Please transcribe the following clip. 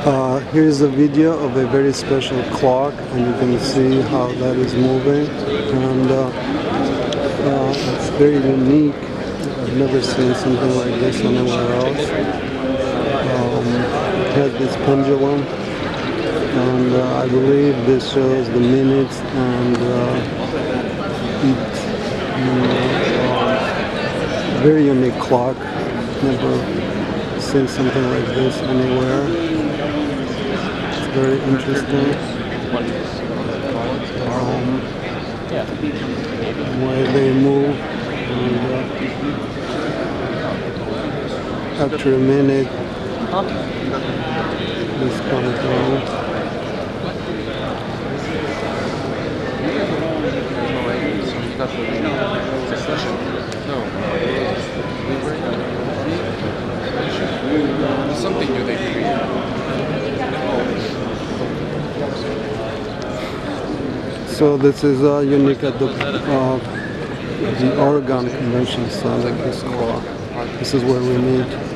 Here's a video of a very special clock, and you can see how that is moving, and it's very unique. I've never seen something like this anywhere else. It has this pendulum, and I believe this shows the minutes and very unique clock. Never seen something like this anywhere. It's very interesting. The way they move, and after a minute, this comes down. Something new they create. So this is unique at the Oregon Convention Center. This clock. This is where we meet.